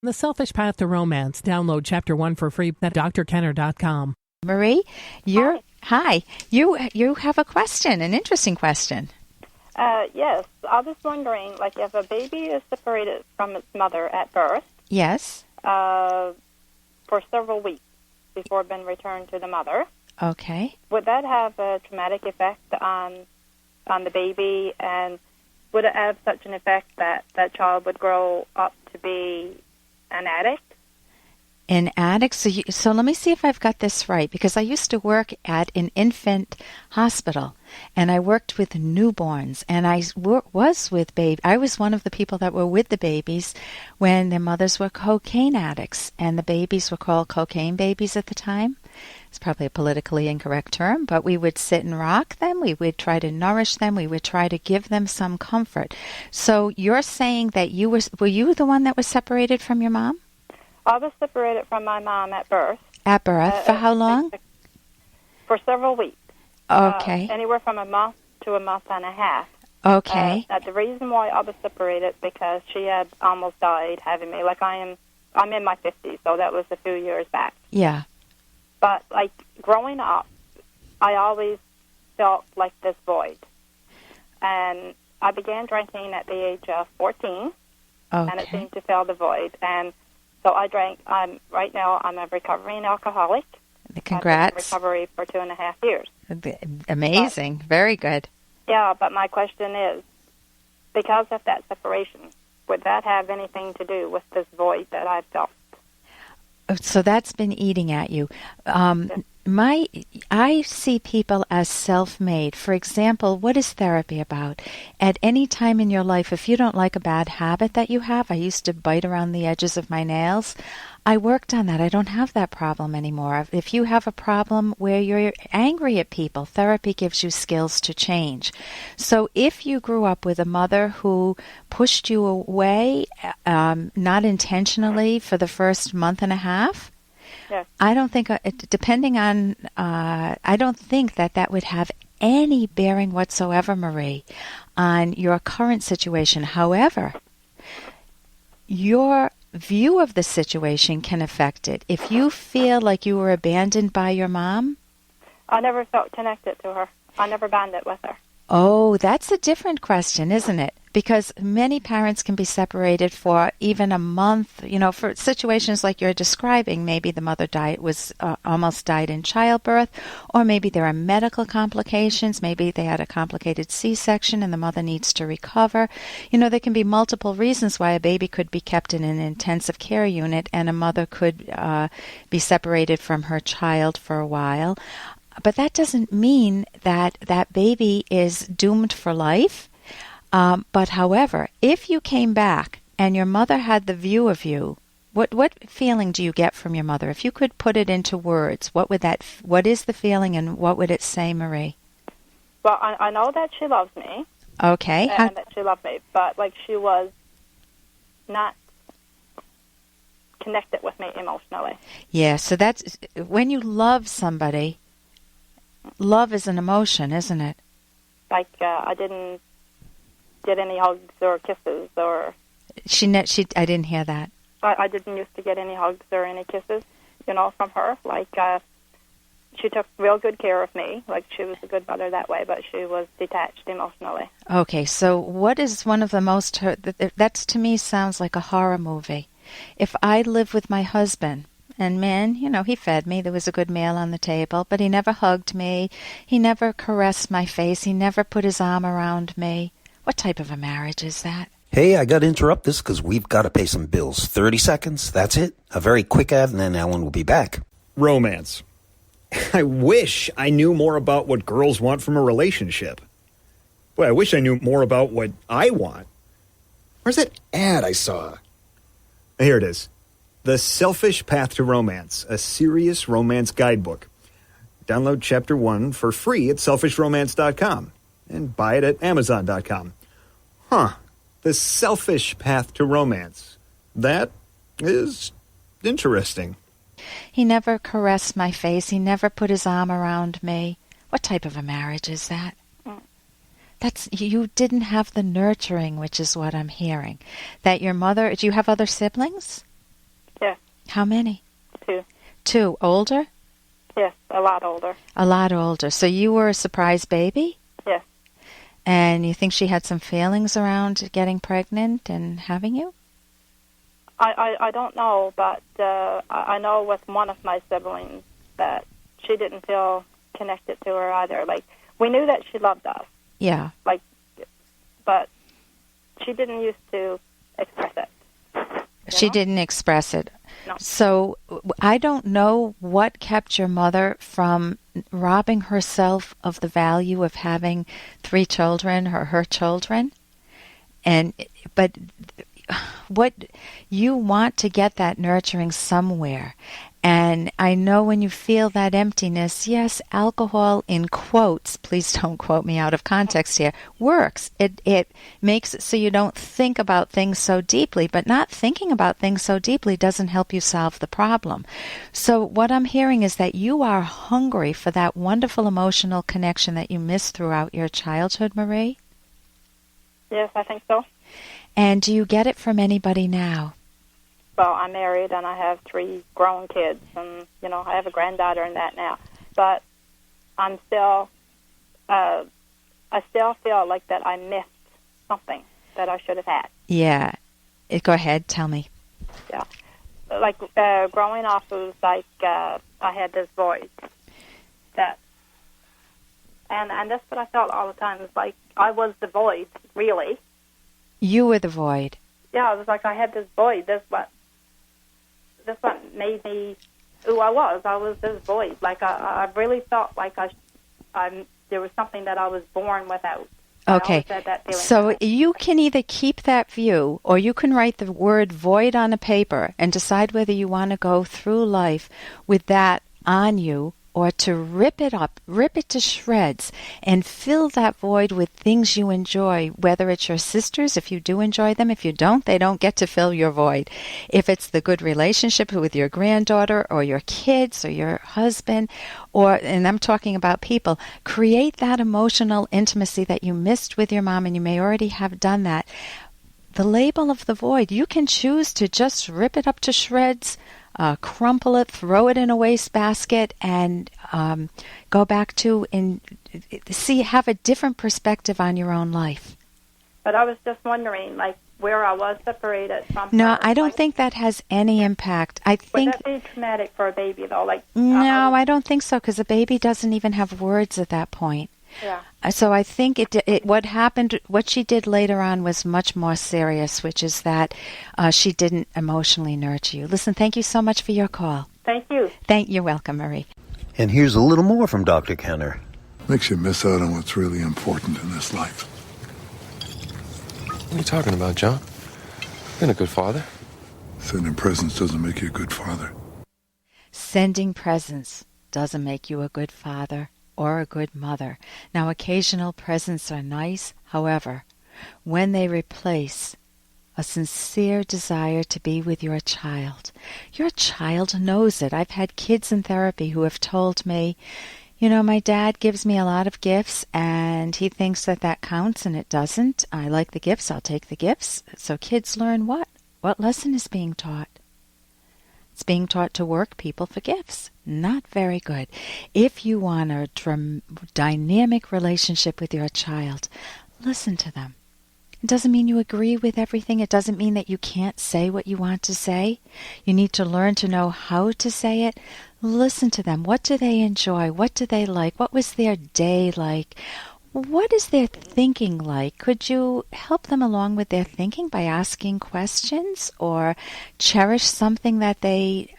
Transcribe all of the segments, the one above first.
The Selfish Path to Romance. Download Chapter 1 for free at drkenner.com. Marie, hi. You have a question, an interesting question. Yes. I was wondering, like, if a baby is separated from its mother at birth. Yes. For several weeks before being returned to the mother. Okay. Would that have a traumatic effect on the baby, and would it have such an effect that that child would grow up to be an addict? An addict? So let me see if I've got this right, because I used to work at an infant hospital, and I worked with newborns, and I was with babies. I was one of the people that were with the babies when their mothers were cocaine addicts, and the babies were called cocaine babies at the time. It's probably a politically incorrect term, but we would sit and rock them. We would try to nourish them. We would try to give them some comfort. So you're saying that were you the one that was separated from your mom? I was separated from my mom at birth. At birth? For how long? For several weeks. Okay. Anywhere from a month to a month and a half. Okay. The reason why I was separated because she had almost died having me. Like I'm in my 50s, so that was a few years back. Yeah. But like growing up, I always felt like this void, and I began drinking at the age of 14, and it seemed to fill the void. And so I drank. Right now I'm a recovering alcoholic. Congrats. I've been in recovery for 2.5 years. Amazing. Very good. Yeah, but my question is, because of that separation, would that have anything to do with this void that I felt? So that's been eating at you. I see people as self-made. For example, what is therapy about? At any time in your life, if you don't like a bad habit that you have, I used to bite around the edges of my nails. I worked on that. I don't have that problem anymore. If you have a problem where you're angry at people, therapy gives you skills to change. So if you grew up with a mother who pushed you away, not intentionally for the first month and a half, yes. I don't think, I don't think that would have any bearing whatsoever, Marie, on your current situation. However, your view of the situation can affect it. If you feel like you were abandoned by your mom? I never felt connected to her. I never bonded with her. Oh, that's a different question, isn't it? Because many parents can be separated for even a month, for situations like you're describing. Maybe the mother almost died in childbirth, or maybe there are medical complications. Maybe they had a complicated C-section and the mother needs to recover. There can be multiple reasons why a baby could be kept in an intensive care unit and a mother could be separated from her child for a while. But that doesn't mean that that baby is doomed for life. But however, if you came back and your mother had the view of you, what feeling do you get from your mother? If you could put it into words, what is the feeling and what would it say, Marie? Well, I know that she loves me. Okay. And that she loved me, but like she was not connected with me emotionally. Yeah, so that's when you love somebody, love is an emotion, isn't it? Like I didn't get any hugs or kisses, or I didn't hear that. I didn't used to get any hugs or any kisses, from her. Like she took real good care of me. Like she was a good mother that way, but she was detached emotionally. Okay, so what is one of the most that to me sounds like a horror movie. If I lived with my husband, and man, he fed me. There was a good meal on the table, but he never hugged me. He never caressed my face. He never put his arm around me. What type of a marriage is that? Hey, I got to interrupt this because we've got to pay some bills. 30 seconds, that's it. A very quick ad, and then Ellen will be back. Romance. I wish I knew more about what girls want from a relationship. Boy, I wish I knew more about what I want. Where's that ad I saw? Here it is. The Selfish Path to Romance, a serious romance guidebook. Download Chapter 1 for free at selfishromance.com and buy it at amazon.com. The Selfish Path to Romance. That is interesting. He never caressed my face. He never put his arm around me. What type of a marriage is that? You didn't have the nurturing, which is what I'm hearing. That your mother, do you have other siblings? How many? 2. 2. Older? Yes, a lot older. A lot older. So you were a surprise baby? Yes. And you think she had some feelings around getting pregnant and having you? I don't know, but I know with one of my siblings that she didn't feel connected to her either. Like, we knew that she loved us. Yeah. Like, but she didn't used to express it. She didn't express it. No. So I don't know what kept your mother from robbing herself of the value of having 3 children or her children. But what you want to get that nurturing somewhere. And I know when you feel that emptiness, yes, alcohol in quotes, please don't quote me out of context here, works. It makes it so you don't think about things so deeply, but not thinking about things so deeply doesn't help you solve the problem. So what I'm hearing is that you are hungry for that wonderful emotional connection that you missed throughout your childhood, Marie? Yes, I think so. And do you get it from anybody now? Well, I'm married and I have 3 grown kids, and I have a granddaughter and that now. But I'm still, I still feel like that I missed something that I should have had. Yeah, go ahead, tell me. Yeah, like growing up, it was like I had this void that, and that's what I felt all the time. It was like I was the void, really. You were the void. Yeah, it was like I had this void. That's what made me who I was. I was this void. Like I really felt like there was something that I was born without. Okay, so you can either keep that view or you can write the word void on a paper and decide whether you want to go through life with that on you or to rip it up, rip it to shreds, and fill that void with things you enjoy, whether it's your sisters, if you do enjoy them. If you don't, they don't get to fill your void. If it's the good relationship with your granddaughter or your kids or your husband, and I'm talking about people, create that emotional intimacy that you missed with your mom, and you may already have done that. The label of the void, you can choose to just rip it up to shreds, crumple it, throw it in a wastebasket, and go back to have a different perspective on your own life. But I was just wondering, like, where I was separated from her. No, I don't think that has any impact. I think would that be traumatic for a baby, though? Like, no, I don't think so, because a baby doesn't even have words at that point. Yeah. So I think what she did later on was much more serious, which is that she didn't emotionally nurture you. Listen, thank you so much for your call. Thank you. You're welcome, Marie. And here's a little more from Dr. Kenner. Makes you miss out on what's really important in this life. What are you talking about, John? Been a good father. Sending presents doesn't make you a good father. Sending presents doesn't make you a good father or a good mother. Now, occasional presents are nice. However, when they replace a sincere desire to be with your child knows it. I've had kids in therapy who have told me, my dad gives me a lot of gifts and he thinks that counts, and it doesn't. I like the gifts, I'll take the gifts. So kids learn what? What lesson is being taught? It's being taught to work people for gifts. Not very good. If you want a dynamic relationship with your child, listen to them. It doesn't mean you agree with everything. It doesn't mean that you can't say what you want to say. You need to learn to know how to say it. Listen to them. What do they enjoy? What do they like? What was their day like? What is their thinking like? Could you help them along with their thinking by asking questions, or cherish something that they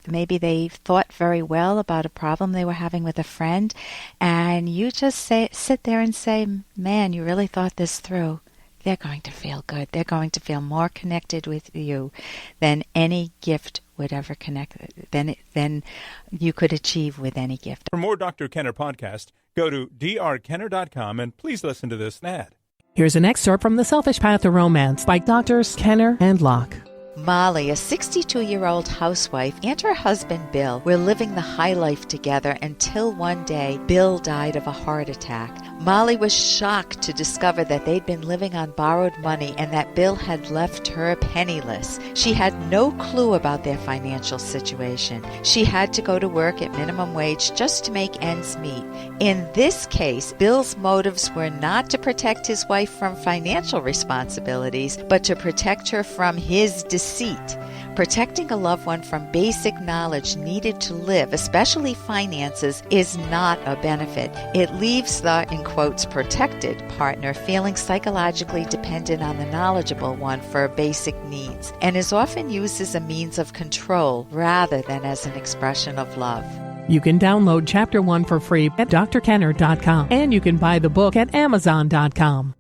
maybe they thought very well about a problem they were having with a friend, and you just sit there and say, man, you really thought this through. They're going to feel good. They're going to feel more connected with you than any gift would ever connect, than you could achieve with any gift. For more Dr. Kenner podcast, go to drkenner.com and please listen to this ad. Here's an excerpt from The Selfish Path to Romance by Drs. Kenner and Locke. Molly, a 62-year-old housewife, and her husband Bill were living the high life together until one day Bill died of a heart attack. Molly was shocked to discover that they'd been living on borrowed money and that Bill had left her penniless. She had no clue about their financial situation. She had to go to work at minimum wage just to make ends meet. In this case, Bill's motives were not to protect his wife from financial responsibilities, but to protect her from his deceit. Protecting a loved one from basic knowledge needed to live, especially finances, is not a benefit. It leaves the, in quotes, protected partner feeling psychologically dependent on the knowledgeable one for basic needs, and is often used as a means of control rather than as an expression of love. You can download Chapter 1 for free at drkenner.com, and you can buy the book at amazon.com.